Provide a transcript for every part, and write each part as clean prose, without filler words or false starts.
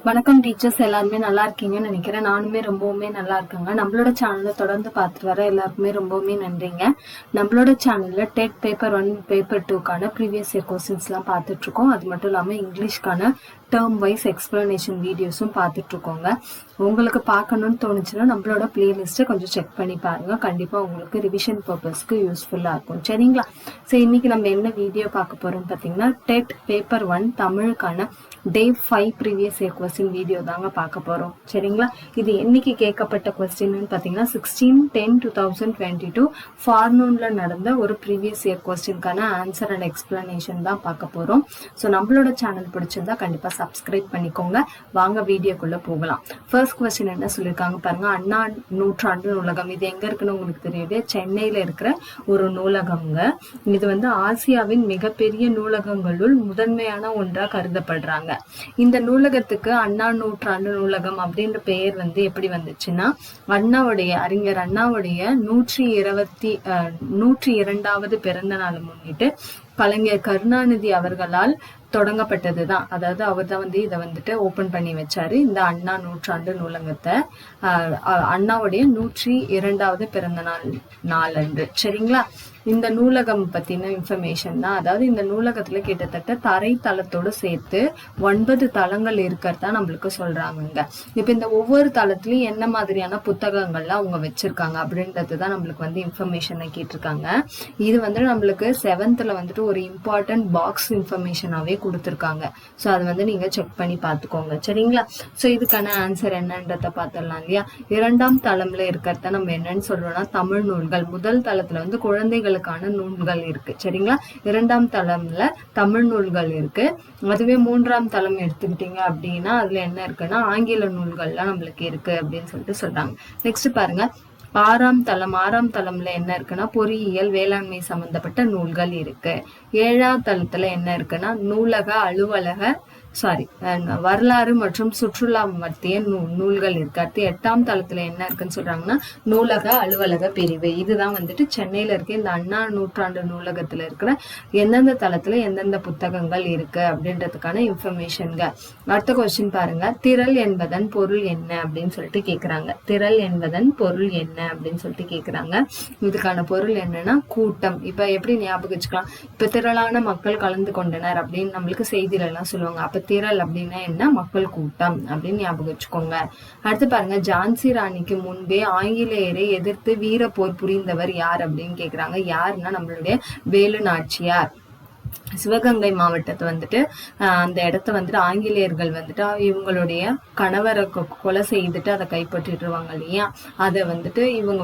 வணக்கம் டீச்சர்ஸ், எல்லாருமே நல்லா இருக்கீங்கன்னு நினைக்கிறேன். நானுமே ரொம்பவுமே நல்லா இருக்கேங்க. நம்மளோட சேனலை தொடர்ந்து பார்த்துட்டு வர எல்லாருக்குமே ரொம்பவுமே நன்றிங்க. நம்மளோட சேனல்ல டெட் பேப்பர் 1 பேப்பர் 2க்கான ப்ரீவியஸ் இயர் கொஸ்டின்ஸ்லாம் பார்த்துட்டு இருக்கோம். அது மட்டும் இல்லாமல் இங்கிலீஷ்க்கான டேர்ம் வைஸ் எக்ஸ்பிளனேஷன் வீடியோஸும் பார்த்துட்டு இருக்கோங்க. உங்களுக்கு பார்க்கணும்னு தோணுச்சுன்னா நம்மளோட பிளேலிஸ்ட்டை கொஞ்சம் செக் பண்ணி பாருங்க. கண்டிப்பாக உங்களுக்கு ரிவிஷன் பர்பஸ்க்கு யூஸ்ஃபுல்லாக இருக்கும். சரிங்களா? ஸோ இன்னைக்கு நம்ம என்ன வீடியோ பார்க்க போறோம் பார்த்தீங்கன்னா, டெட் பேப்பர் 1 தமிழுக்கான டே 5 ப்ரீவியஸ் இயர் கொஸ்டின் வீடியோ தாங்க பார்க்க போறோம். சரிங்களா? இது என்னைக்கு கேட்கப்பட்ட கொஸ்டின் பார்த்தீங்கன்னா 16/10/2022 ஃபார்னூன்ல நடந்த ஒரு ப்ரீவியஸ் இயர் கொஸ்டின்கான ஆன்சர் அண்ட் எக்ஸ்பிளனேஷன் தான் பார்க்க போறோம். ஸோ நம்மளோட சேனல் பிடிச்சிருந்தா கண்டிப்பா சப்ஸ்கிரைப் பண்ணிக்கோங்க. வாங்க வீடியோக்குள்ள போகலாம். ஃபர்ஸ்ட் கொஸ்டின் என்ன சொல்லியிருக்காங்க பாருங்க. அண்ணா நூற்றாண்டு நூலகம் இது எங்க இருக்குன்னு உங்களுக்கு தெரியுது. சென்னையில இருக்கிற ஒரு நூலகம்ங்க. இது ஆசியாவின் மிகப்பெரிய நூலகங்களுள் முதன்மையான ஒன்றா கருதப்படுறாங்க. இந்த நூலகத்துக்கு அண்ணா நூற்றாண்டு நூலகம் அப்படின்ற பெயர் எப்படி வந்துச்சுன்னா, அறிஞர் அண்ணாவுடைய 102வது பிறந்த நாள் முன்னிட்டு கலைஞர் கருணாநிதி அவர்களால் தொடங்கப்பட்டதுதான். அதாவது அவர் தான் இதை ஓபன் பண்ணி வச்சாரு, இந்த அண்ணா நூற்றாண்டு நூலகத்தை. அண்ணாவுடைய 102வது பிறந்த நாள் அன்று. சரிங்களா? இந்த நூலகம் பத்தின இன்ஃபர்மேஷன் தான். அதாவது இந்த நூலகத்துல கிட்டத்தட்ட தரை தளத்தோடு சேர்த்து 9 தளங்கள் இருக்கிறதா நம்மளுக்கு சொல்றாங்க. இப்ப இந்த ஒவ்வொரு தளத்திலயும் என்ன மாதிரியான புத்தகங்கள்லாம் அவங்க வச்சிருக்காங்க அப்படின்றதுதான் நம்மளுக்கு இன்ஃபர்மேஷனை கேட்டிருக்காங்க. இது நம்மளுக்கு 7th ஒரு இம்பார்ட்டன்ட் பாக்ஸ் இன்ஃபர்மேஷனாவே கொடுத்துருக்காங்க. ஸோ அது நீங்க செக் பண்ணி பார்த்துக்கோங்க. சரிங்களா? ஸோ இதுக்கான ஆன்சர் என்னன்றத பார்த்துடலாம் இல்லையா? 2ஆம் தளம்ல இருக்கிறத நம்ம என்னன்னு சொல்றோம்னா தமிழ் நூல்கள். முதல் தளத்துல குழந்தைகளுக்கான நூல்கள் இருக்கு. சரிங்களா? 2ஆம் தளம்ல தமிழ் நூல்கள் இருக்கு. அதுவே 3ஆம் தளம் எடுத்துக்கிட்டீங்க அப்படின்னா அதுல என்ன இருக்குன்னா ஆங்கில நூல்கள்லாம் நம்மளுக்கு இருக்கு அப்படின்னு சொல்றாங்க. நெக்ஸ்ட் பாருங்க, 6ஆம் தளம்ல என்ன இருக்குன்னா பொறியியல் வேளாண்மை சம்பந்தப்பட்ட நூல்கள் இருக்கு. 7ஆம் தளத்துல என்ன இருக்குன்னா நூலக அலுவலக வரலாறு மற்றும் சுற்றுலா மத்திய நூல்கள் இருக்கு. அடுத்து 8ஆம் தளத்துல என்ன இருக்குன்னு சொல்றாங்கன்னா நூலக அலுவலக பிரிவு. இதுதான் சென்னையில இருக்க இந்த அண்ணா நூற்றாண்டு நூலகத்துல இருக்கிற எந்தெந்த தளத்துல எந்தெந்த புத்தகங்கள் இருக்கு அப்படின்றதுக்கான இன்ஃபர்மேஷன்ங்க. அடுத்த கொஸ்டின் பாருங்க. திரள் என்பதன் பொருள் என்ன அப்படின்னு சொல்லிட்டு கேக்குறாங்க. திரள் என்பதன் பொருள் என்ன அப்படின்னு சொல்லிட்டு கேக்குறாங்க. இதுக்கான பொருள் என்னன்னா கூட்டம். இப்ப எப்படி ஞாபகம் வச்சுக்கலாம்? இப்ப திரளான மக்கள் கலந்து கொண்டனர் அப்படின்னு நம்மளுக்கு செய்தியில எல்லாம் சொல்லுவாங்க. அப்ப திரள் அப்படின்னா என்ன? மக்கள் கூட்டம் அப்படின்னு ஞாபகம் வச்சுக்கோங்க. அடுத்து பாருங்க, ஜான்சி ராணிக்கு முன்பே ஆங்கிலேயரை எதிர்த்து வீர போர் புரிந்தவர் யார் அப்படின்னு கேக்குறாங்க. யாருன்னா நம்மளுடைய வேலு நாச்சியார். சிவகங்கை மாவட்டத்தை அந்த இடத்த ஆங்கிலேயர்கள் இவங்களுடைய கணவரை கொலை செய்துட்டு அதை கைப்பற்றிடுவாங்க இல்லையா? அதை இவங்க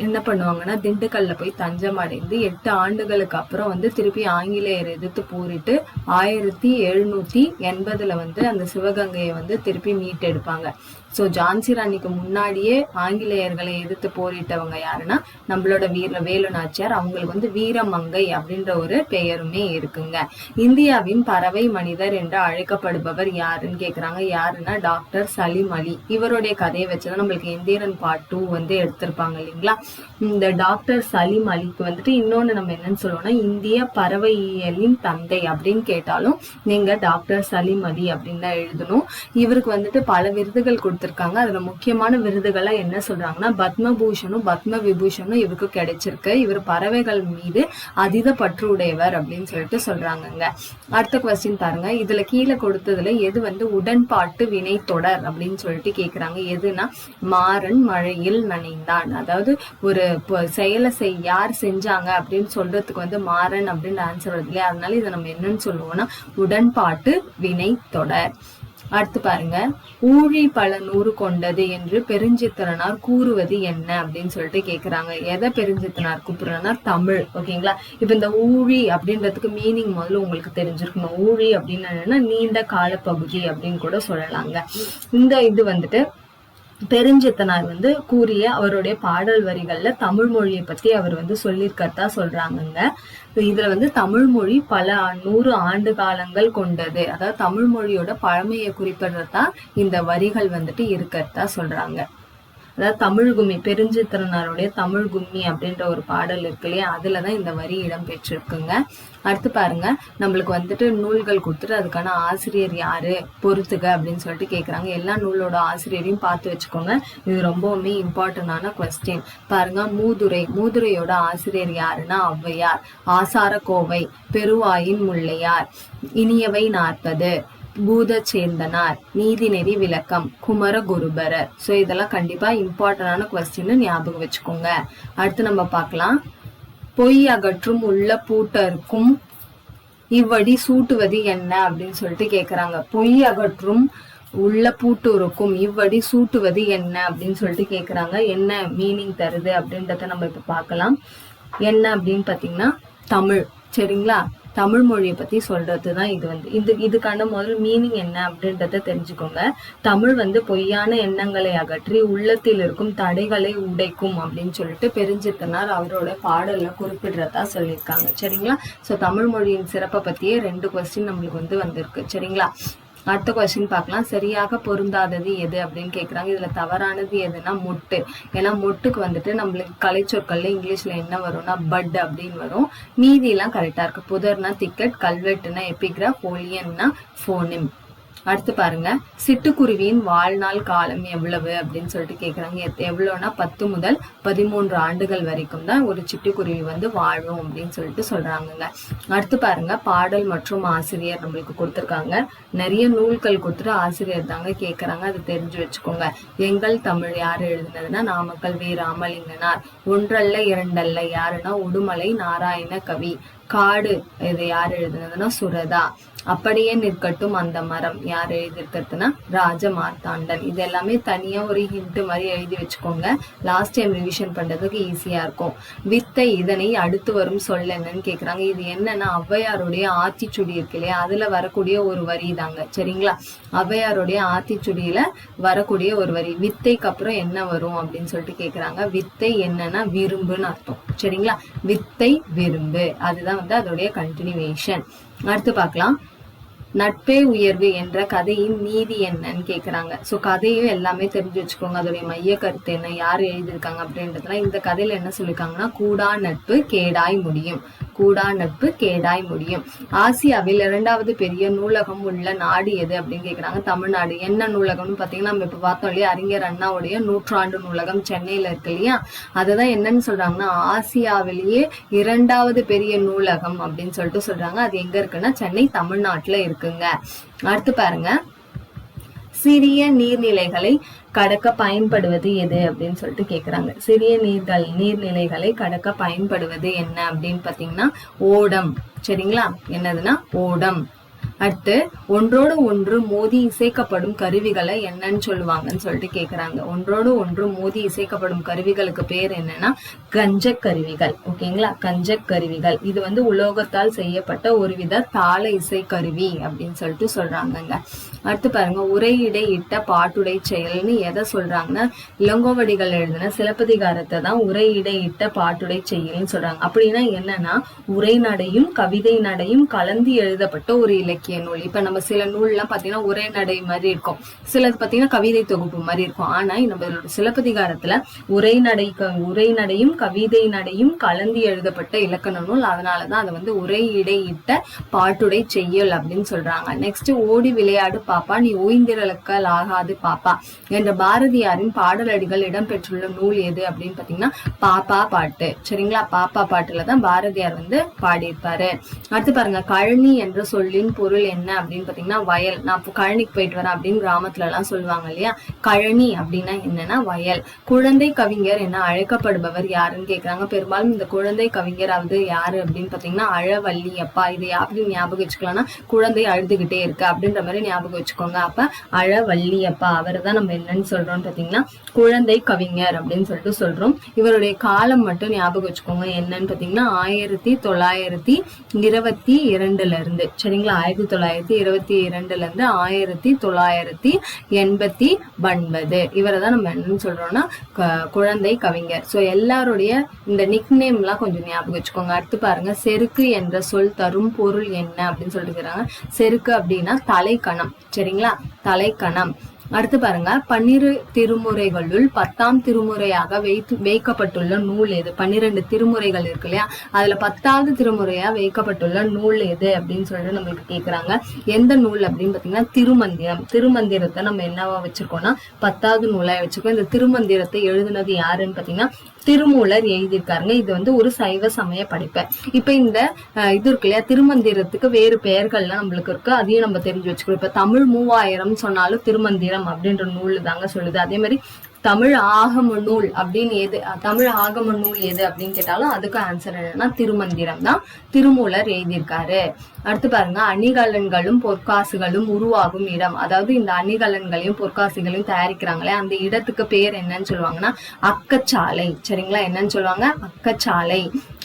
என்ன பண்ணுவாங்கன்னா திண்டுக்கல்ல போய் தஞ்சம் அடைந்து 8 ஆண்டுகளுக்கு அப்புறம் திருப்பி ஆங்கிலேயர் எதிர்த்து போரிட்டு 1780ல அந்த சிவகங்கையை திருப்பி மீட்டெடுப்பாங்க. ஸோ ஜான்சி ராணிக்கு முன்னாடியே ஆங்கிலேயர்களை எதிர்த்து போரிட்டவங்க யாருன்னா நம்மளோட வேலு நாச்சியார். அவங்களுக்கு வீரமங்கை அப்படின்ற ஒரு பெயருமே இருக்குங்க. இந்தியாவின் பறவை மனிதர் என்று அழைக்கப்படுபவர் யாருன்னு கேக்குறாங்க. யாருன்னா டாக்டர் சலீம் அலி. இவருடைய கதையை வச்சுதான் நம்மளுக்கு எந்திரன் பார்ட் 2 எடுத்திருப்பாங்க இல்லைங்களா? இந்த டாக்டர் சலீம் அலிக்கு இன்னொன்னு நம்ம என்னன்னு சொல்லுவோம்னா இந்திய பறவையியலின் தந்தை அப்படின்னு கேட்டாலும் நீங்க டாக்டர் சலீம் அலி அப்படின்னு தான் எழுதணும். இவருக்கு பல விருதுகள் கொடுத்திருக்காங்க. அதுல முக்கியமான விருதுகளை என்ன சொல்றாங்கன்னா பத்மபூஷனும் பத்ம விபூஷனும் இவருக்கு கிடைச்சிருக்கு. இவர் பறவைகள் மீது அதீத பற்று உடையவர் அப்படின்னு சொல்லிட்டு சொல்றாங்க. அடுத்த கொஸ்டின் பாருங்க. இதுல கீழே கொடுத்ததுல எது உடன்பாட்டு வினை தொடர் அப்படின்னு சொல்லிட்டு கேக்குறாங்க. எதுனா மாறன் மழையில் நனைந்தான். அதாவது ஒரு செயலை யார் செஞ்சாங்க அப்படின்னு சொல்றதுக்கு மாறன் அப்படின்னு ஆன்சர் வருது இல்லையா? அதனால இதை நம்ம என்னன்னு சொல்லுவோம்னா உடன்பாட்டு வினை தொடர். அடுத்து பாருங்க, ஊழி பல 100 கொண்டது என்று பெருஞ்சித்திரனார் கூறுவது என்ன அப்படின்னு சொல்லிட்டு கேக்குறாங்க. எதை பெருஞ்சித்திரனார் கூப்பிடுறனா? தமிழ். ஓகேங்களா? இப்ப இந்த ஊழி அப்படின்றதுக்கு மீனிங் முதல்ல உங்களுக்கு தெரிஞ்சிருக்கணும். ஊழி அப்படின்னு என்னன்னா நீண்ட கால பகுதி அப்படின்னு கூட சொல்லலாங்க. இந்த இது பெருஞ்சித்தனார் கூறிய அவருடைய பாடல் வரிகள்ல தமிழ் மொழியை பத்தி அவர் சொல்லியிருக்கிறதா சொல்றாங்க. இதுல தமிழ் மொழி பல 100 ஆண்டு காலங்கள் கொண்டது. அதாவது தமிழ் மொழியோட பழமையை குறிப்பிடுறதா இந்த வரிகள் இருக்கிறதா சொல்றாங்க. அதாவது தமிழ் கும்மி, பெருஞ்சித்திரனாருடைய தமிழ் கும்மி அப்படின்ற ஒரு பாடல் இருக்கு இல்லையா? அதுலதான் இந்த வரி இடம் பெற்றிருக்குங்க. அடுத்து பாருங்க, நம்மளுக்கு வந்துட்டு நூல்கள் கொடுத்துட்டு அதுக்கான ஆசிரியர் யாரு பொறுத்துக அப்படின்னு சொல்லிட்டு கேக்குறாங்க. எல்லா நூலோட ஆசிரியரையும் பார்த்து வச்சுக்கோங்க. இது ரொம்பவுமே இம்பார்ட்டன்டான கொஸ்டின். பாருங்க, மூதுரையோட ஆசிரியர் யாருன்னா ஔவையார். ஆசார கோவை, பெருவாயின் முல்லையார், இனியவை 40, பூத சேந்தனார், நீதிநெறி விளக்கம், குமரகுருபரர். சோ இதெல்லாம் கண்டிப்பா இம்பார்ட்டன்டான கொஸ்டின், ஞாபகம் வச்சுக்கோங்க. அடுத்து நம்ம பார்க்கலாம். பொய் அகற்றும் உள்ள பூட்டருக்கும் இவ்வடி சூட்டுவது என்ன அப்படின்னு சொல்லிட்டு கேக்குறாங்க. பொய் அகற்றும் உள்ள பூட்டூருக்கும் இவ்வடி சூட்டுவது என்ன அப்படின்னு சொல்லிட்டு கேக்குறாங்க. என்ன மீனிங் தருது அப்படின்றத நம்ம இப்ப பார்க்கலாம். என்ன அப்படின்னு பாத்தீங்கன்னா தமிழ். சரிங்களா, தமிழ் மொழியை பத்தி சொல்றதுதான் இது. இதுக்கான முதல் மீனிங் என்ன அப்படின்றத தெரிஞ்சுக்கோங்க. தமிழ் பொய்யான எண்ணங்களை அகற்றி உள்ளத்தில் இருக்கும் தடைகளை உடைக்கும் அப்படின்னு சொல்லிட்டு பெருஞ்சித்தனார் அவரோட பாடல்ல குறிப்பிடுறதா சொல்லியிருக்காங்க. சரிங்களா, சோ தமிழ் மொழியின் சிறப்பை பத்தியே 2 கொஸ்டின் நம்மளுக்கு வந்திருக்கு. சரிங்களா, அடுத்த கொஸ்டின் பார்க்கலாம். சரியாக பொருந்தாதது எது அப்படின்னு கேக்குறாங்க. இதுல தவறானது எதுனா மொட்டு. ஏன்னா மொட்டுக்கு நம்மளுக்கு கலைச்சொற்கள்ல இங்கிலீஷ்ல என்ன வரும்னா பட் அப்படின்னு வரும். மீதி எல்லாம் கரெக்டா இருக்கு. புதர்னா திக்கெட், கல்வெட்டுனா எபிகிராஃப், ஒலியன்னா போனிம். அடுத்து பாருங்க, சிட்டுக்குருவியின் வாழ்நாள் காலம் எவ்வளவு அப்படின்னு சொல்லிட்டு கேக்குறாங்க. எவ்வளவுனா 10 முதல் 13 ஆண்டுகள் வரைக்கும் தான் ஒரு சிட்டுக்குருவி வாழும் அப்படின்னு சொல்லிட்டு சொல்றாங்க. அடுத்து பாருங்க, பாடல் மற்றும் ஆசிரியர் நம்மளுக்கு கொடுத்திருக்காங்க. நிறைய நூல்கள் கொடுத்துட்டு ஆசிரியர் தாங்க கேக்குறாங்க, அது தெரிஞ்சு வச்சுக்கோங்க. எங்கள் தமிழ் யாரு எழுதுனதுன்னா நாமக்கல் வே. ராமலிங்கனார். ஒன்றல்ல இரண்டல்ல யாருன்னா உடுமலை நாராயண கவி. காடு இது யார் எழுதுனதுன்னா சுரதா. அப்படியே நிற்கட்டும் அந்த மரம் யார் எழுதிருக்கிறதுனா ராஜ மார்த்தாண்டன். இது எல்லாமே தனியா ஒரு ஹிண்ட் மாதிரி எழுதி வச்சுக்கோங்க. லாஸ்ட் டைம் ரிவிஷன் பண்றதுக்கு ஈஸியா இருக்கும். வித்தை இதனை அடுத்து வரும் சொல் என்னன்னு கேக்குறாங்க. இது என்னன்னா ஔவையாருடைய ஆத்திச்சுடி இருக்கு இல்லையா, அதுல வரக்கூடிய ஒரு வரி தாங்க. சரிங்களா, ஔவையாருடைய ஆத்திச்சுடியில வரக்கூடிய ஒரு வரி. வித்தைக்கு அப்புறம் என்ன வரும் அப்படின்னு சொல்லிட்டு கேக்குறாங்க. வித்தை என்னன்னா விரும்புன்னு அர்த்தம். சரிங்களா, வித்தை விரும்பு, அதுதான் அதோடைய கண்டினியூவேஷன். அடுத்து பார்க்கலாம். நட்பே உயர்வு என்ற கதையின் நீதி என்னன்னு கேக்குறாங்க. சோ கதையும் எல்லாமே தெரிஞ்சு வச்சுக்கோங்க. அதோடைய மைய கருத்து என்ன, யாரு எழுதியிருக்காங்க அப்படின்றதுல இந்த கதையில என்ன சொல்லிருக்காங்கன்னா, கூடா நட்பு கேடாய் முடியும். கூடா நட்பு கேடாய் முடியும். ஆசியாவில் 2வது பெரிய நூலகம் உள்ள நாடு எது அப்படின்னு கேக்குறாங்க. தமிழ்நாடு. என்ன நூலகம்னு பாத்தீங்கன்னா, நம்ம இப்ப பார்த்தோம் இல்லையா, அறிஞர் அண்ணாவுடைய 100ஆண்டு நூலகம் சென்னையில இருக்கு இல்லையா, அதுதான் என்னன்னு சொல்றாங்கன்னா ஆசியாவிலேயே 2வது பெரிய நூலகம் அப்படின்னு சொல்லிட்டு சொல்றாங்க. அது எங்க இருக்குன்னா சென்னை, தமிழ்நாட்டுல இருக்குங்க. அடுத்து பாருங்க, சிறிய நீர்நிலைகளை கடக்க பயன்படுவது எது அப்படின்னு சொல்லிட்டு கேக்குறாங்க. சிறிய நீர்நிலைகளை கடக்க பயன்படுவது என்ன அப்படின்னு பாத்தீங்கன்னா ஓடம். சரிங்களா, என்னதுன்னா ஓடம். அடுத்து, ஒன்றோடு ஒன்று மோதி இசைக்கப்படும் கருவிகளை என்னன்னு சொல்லுவாங்கன்னு சொல்லிட்டு கேக்குறாங்க. ஒன்றோடு ஒன்று மோதி இசைக்கப்படும் கருவிகளுக்கு பேர் என்னன்னா கஞ்ச கருவிகள். ஓகேங்களா, கஞ்ச கருவிகள். இது உலோகத்தால் செய்யப்பட்ட ஒருவித தாள இசை கருவி அப்படின்னு சொல்லிட்டு சொல்றாங்கங்க. அடுத்து பாருங்க, உரையிடை இட்ட பாட்டுடை செயல்னு எதை சொல்றாங்கன்னா, இளங்கோவடிகள் எழுதின சிலப்பதிகாரத்தை தான் உரையிடை இட்ட பாட்டுடை செயல்னு சொல்றாங்க. அப்படின்னா என்னன்னா, உரை நடையும் கவிதை நடையும் கலந்து எழுதப்பட்ட ஒரு இலக்கிய நூல். இப்ப நம்ம சில நூல் எல்லாம் பாத்தீங்கன்னா உரை நடை மாதிரி இருக்கும், சிலது பாத்தீங்கன்னா கவிதை தொகுப்பு மாதிரி இருக்கும். ஆனா நம்ம சிலப்பதிகாரத்துல உரை நடையும் கவிதை நடையும் கலந்து எழுதப்பட்ட இலக்கண நூல். அதனாலதான் அதை உரை இடை இட்ட பாட்டுடை செய்யல் அப்படின்னு சொல்றாங்க. நெக்ஸ்ட், ஓடி விளையாடு பாப்பா நீ ஓய்ந்திரலுக்கல் ஆகாது பாப்பா என்ற பாரதியாரின் பாடலடிகள் இடம்பெற்றுள்ள நூல் எது அப்படின்னு பாத்தீங்கன்னா பாப்பா பாட்டு. சரிங்களா, பாப்பா பாட்டுலதான் பாரதியார் பாடியிருப்பாரு. அடுத்து பாருங்க, கழனி என்ற சொல்லின் பொருள் என்ன அப்படின்னு பாத்தீங்கன்னா வயல். நான் கழனிக்கு போயிட்டு வரேன் அப்படின்னு கிராமத்துல எல்லாம் சொல்லுவாங்க இல்லையா, கழனி அப்படின்னா என்னன்னா வயல். குழந்தை கவிஞர் என அழைக்கப்படுபவர் யாருன்னு கேக்குறாங்க. பெரும்பாலும் இந்த குழந்தை கவிஞர் யாரு அப்படின்னு பாத்தீங்கன்னா அழவல்லியப்பா. இது எப்படி ஞாபகம் வச்சுக்கலாம்னா, குழந்தை அழுதுகிட்டே இருக்கு அப்படின்ற மாதிரி ஞாபகம் வச்சுக்கோங்க. அப்ப அழவல்லியப்பா அவரை தான் நம்ம என்னன்னு சொல்றோம்னு பாத்தீங்கன்னா குழந்தை கவிஞர் அப்படின்னு சொல்லிட்டு சொல்றோம். இவருடைய காலம் மட்டும் ஞாபகம் வச்சுக்கோங்க. என்னன்னு பாத்தீங்கன்னா 1922 இருந்து. சரிங்களா, 1922 இருந்து 1989. இவரை தான் நம்ம என்னன்னு சொல்றோம்னா குழந்தை கவிஞர். சோ எல்லாருடைய இந்த நிக் நேம் எல்லாம் கொஞ்சம் ஞாபகம் வச்சுக்கோங்க. அடுத்து பாருங்க, செருக்கு என்ற சொல் தரும் பொருள் என்ன அப்படின்னு சொல்லிட்டு இருக்காங்க. செருக்கு அப்படின்னா தலைக்கணம். சரிங்களா, தலைக்கணம். அடுத்து பாருங்க, 12 திருமுறைகளுள் 10ஆம் திருமுறையாக வைக்கப்பட்டுள்ள நூல் எது? 12 திருமுறைகள் இருக்கு இல்லையா, அதுல 10வது திருமுறையா வைக்கப்பட்டுள்ள நூல் எது அப்படின்னு சொல்லிட்டு நம்மளுக்கு கேக்குறாங்க. எந்த நூல் அப்படின்னு பாத்தீங்கன்னா திருமந்திரம். திருமந்திரத்தை நம்ம என்னவா வச்சிருக்கோம்னா 10வது நூலா வச்சிருக்கோம். இந்த திருமந்திரத்தை எழுதுனது யாருன்னு பாத்தீங்கன்னா திருமூலர் எழுதியிருக்காருங்க. இது வந்து ஒரு சைவ சமய படைப்பு. இப்ப இந்த இது இருக்கு இல்லையா, திருமந்திரத்துக்கு வேறு பெயர்கள்லாம் நம்மளுக்கு இருக்கு, அதையும் நம்ம தெரிஞ்சு வச்சுக்கணும். இப்ப தமிழ் 3000 சொன்னாலும் திருமந்திரம் அப்படின்ற நூல் தாங்க சொல்லுது. அதே மாதிரி தமிழ் ஆகம நூல் அப்படின்னு எது, தமிழ் ஆகம நூல் எது அப்படின்னு கேட்டாலும் அதுக்கு ஆன்சர் என்னன்னா திருமந்திரம் தான் திருமூலர் எழுதியிருக்காரு. அடுத்து பாருங்க, அணிகலன்களும் பொற்காசுகளும் உருவாகும் இடம். அதாவது இந்த அணிகலன்களையும் பொற்காசுகளையும் தயாரிக்கிறாங்களே அந்த இடத்துக்கு பேர் என்னன்னு சொல்லுவாங்கன்னா அக்கச்சாலை. சரிங்களா, என்னன்னு சொல்லுவாங்க? அக்கச்சாலை.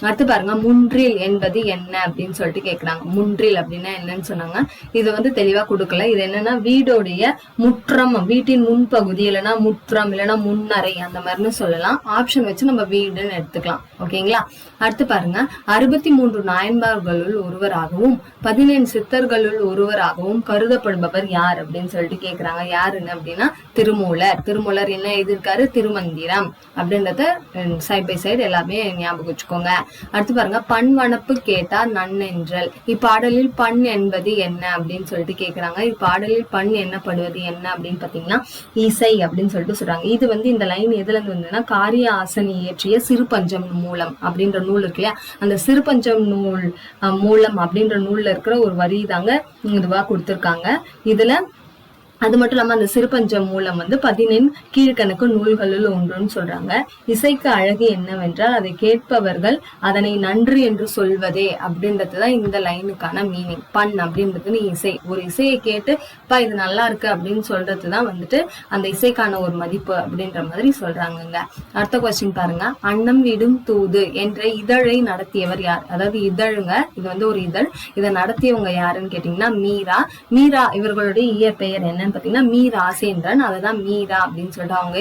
அடுத்து பாருங்க, முன்றில் என்பது என்ன அப்படின்னு சொல்லிட்டு கேக்குறாங்க. முன்றில் அப்படின்னா என்னன்னு சொன்னாங்க, இது வந்து தெளிவா கொடுக்கல. இது என்னன்னா வீடோடைய முற்றம், வீட்டின் முன்பகுதி, இல்லைன்னா முற்றம், இல்லைன்னா முன்னறை, அந்த மாதிரின்னு சொல்லலாம். ஆப்ஷன் வச்சு நம்ம வீடுன்னு எடுத்துக்கலாம். ஓகேங்களா. அடுத்து பாருங்க, 63 நாயன்மார்களுள் ஒருவராகவும் 17 சித்தர்களுள் ஒருவராகவும் கருதப்படுபவர் யார் அப்படின்னு சொல்லிட்டு கேக்குறாங்க. யாருன்னு அப்படின்னா திருமூலர். திருமூலர் என்ன எழுதியிருக்காரு? திருமந்திரம் அப்படின்றத சைட் பை சைடு எல்லாமே ஞாபகம் வச்சுக்கோங்க. அடுத்து பாருங்க, பண் வனப்பு கேட்டார் நன்னென்றல். இப்பாடலில் பண் என்பது என்ன அப்படின்னு சொல்லிட்டு கேக்குறாங்க. இப்பாடலில் பண் என்னப்படுவது என்ன அப்படின்னு பாத்தீங்கன்னா இசை அப்படின்னு சொல்லிட்டு சொல்றாங்க. இது வந்து இந்த லைன் எதுல இருந்து வந்ததுன்னா காரிய ஆசன் இயற்றிய சிறுபஞ்சம் மூலம் அப்படின்ற நூல் இருக்கு இல்லையா, அந்த சிறுபஞ்சம் நூல் மூலம் அப்படின்ற நூல்ல இருக்கிற ஒரு வரி தாங்க இதுவா கொடுத்திருக்காங்க. இதுல அது மட்டும் இல்லாம அந்த சிறுபஞ்சம் மூலம் வந்து 17 கீழ்கணக்கு நூல்களில் ஒன்றுன்னு சொல்றாங்க. இசைக்கு அழகு என்னவென்றால் அதை கேட்பவர்கள் அதனை நன்று என்று சொல்வதே அப்படின்றதுதான் இந்த லைனுக்கான மீனிங். பண் அப்படின்றது இசை. ஒரு இசையை கேட்டு இது நல்லா இருக்கு அப்படின்னு சொல்றதுதான் வந்துட்டு அந்த இசைக்கான ஒரு மதிப்பு அப்படின்ற மாதிரி சொல்றாங்க. அடுத்த கொஸ்டின் பாருங்க, அன்னம் விடும் தூது என்ற இதழை நடத்தியவர் யார்? அதாவது இதழுங்க, இது வந்து ஒரு இதழ். இதை நடத்தியவங்க யாருன்னு கேட்டீங்கன்னா மீரா. மீரா இவர்களுடைய இயற்பெயர் என்ன பாத்தீங்கன்னா மீராசேந்திரன். அததான் மீரா அப்படின்னு சொல்லிட்டு அவங்க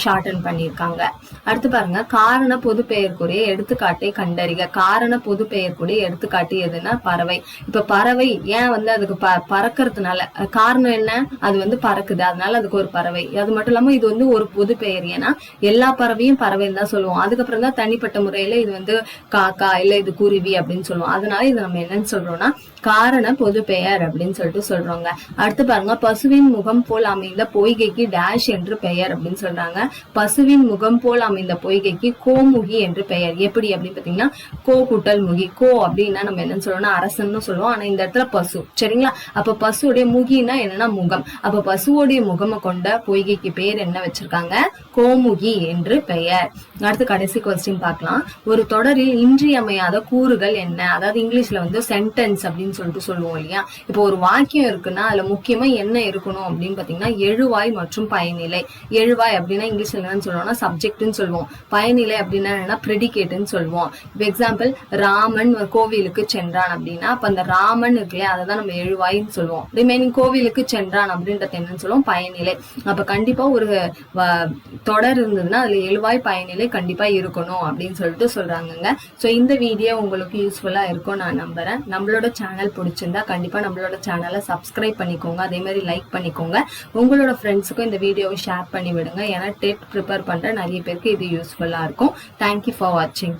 ஷார்டன் பண்ணியிருக்காங்க. அடுத்து பாருங்க, காரண பொது பெயர்க்குரிய எடுத்துக்காட்டை கண்டறிக. காரண பொது பெயர்க்குரிய எடுத்துக்காட்டு எதுன்னா பறவை. இப்ப பறவை ஏன் வந்து அதுக்கு பறக்கிறதுனால காரணம் என்ன? அது வந்து பறக்குது, அதனால அதுக்கு ஒரு பறவை. அது மட்டும் இல்லாம இது வந்து ஒரு பொது பெயர். ஏன்னா எல்லா பறவையும் பறவைன்னு தான் சொல்லுவோம். அதுக்கப்புறம் தான் தனிப்பட்ட முறையில இது வந்து காக்கா இல்ல இது குருவி அப்படின்னு சொல்லுவோம். அதனால இது நம்ம என்னன்னு சொல்றோம்னா காரண பொது பெயர் அப்படின்னு சொல்லிட்டு சொல்றோங்க. அடுத்து பாருங்க, பசுவின் முகம் போல் அமைந்த பொய்கைக்கு டேஷ் என்று பெயர் அப்படின்னு சொல்றாங்க. பசுவின் முகம் போல் அமைந்த பொய்கைக்கு கோமுகி என்று பெயர். எப்படி அப்படின்னு பாத்தீங்கன்னா கோ கூட்டல் முகி. கோ அப்படின்னா நம்ம என்னன்னு சொல்றோம்னா அரசன்னு சொல்லுவோம். ஆனா இந்த இடத்துல பசு. சரிங்களா, அப்ப பசுடைய முகின்னா என்னன்னா முகம். அப்ப பசுவோடைய முகமை கொண்ட பொய்கைக்கு பேர் என்ன வச்சிருக்காங்க? கோமுகி என்று பெயர். அடுத்து கடைசி கொஸ்டின் பார்க்கலாம். ஒரு தொடரில் இன்றியமையாத கூறுகள் என்ன? அதாவது இங்கிலீஷ்ல வந்து சென்டென்ஸ் அப்படின்னு சொல்லிட்டு சொல்லுவோம் இல்லையா. இப்போ ஒரு வாக்கியம் இருக்குன்னா அதுல முக்கியமா என்ன இருக்கணும் அப்படின்னு பாத்தீங்கன்னா எழுவாய் மற்றும் பயனிலை. எழுவாய் அப்படின்னா இங்கிலீஷ்ல என்னன்னு சொல்லுவோம்னா சப்ஜெக்ட்னு சொல்லுவோம். பயனிலை அப்படின்னா என்ன? பிரெடிகேட்னு சொல்லுவோம். இப்போ எக்ஸாம்பிள், ராமன் கோவிலுக்கு சென்றான் அப்படின்னா அப்ப அந்த ராமன் இருக்கு இல்லையா, அதை தான் நம்ம எழுவாய்ன்னு சொல்லுவோம். ரிமைனிங் கோவிலுக்கு சென்றான் அப்படின்றது என்னன்னு சொல்லுவோம்? பயனிலை. அப்ப கண்டிப்பா ஒரு தொடர் இருந்ததுன்னா அதுல எழுவாய் பயனிலை கண்டிப்பா இருக்கணும் அப்படின்னு சொல்லிட்டு சொல்றாங்க. சோ இந்த வீடியோ உங்களுக்கு யூஸ்ஃபுல்லா இருக்கும் நான் நம்புறேன். நம்மளோட சேனல் பிடிச்சிருந்தா கண்டிப்பா நம்மளோட சேனலை சப்ஸ்கிரைப் பண்ணிக்கோங்க. அதே மாதிரி லைக் பண்ணிக்கோங்க. உங்களோட ஃப்ரெண்ட்ஸுக்கும் இந்த வீடியோவை ஷேர் பண்ணி விடுங்க. ஏன்னா டெட் ப்ரிப்பேர் பண்ற நிறைய பேருக்கு இது யூஸ்ஃபுல்லா இருக்கும். தேங்க்யூ ஃபார் வாட்சிங்.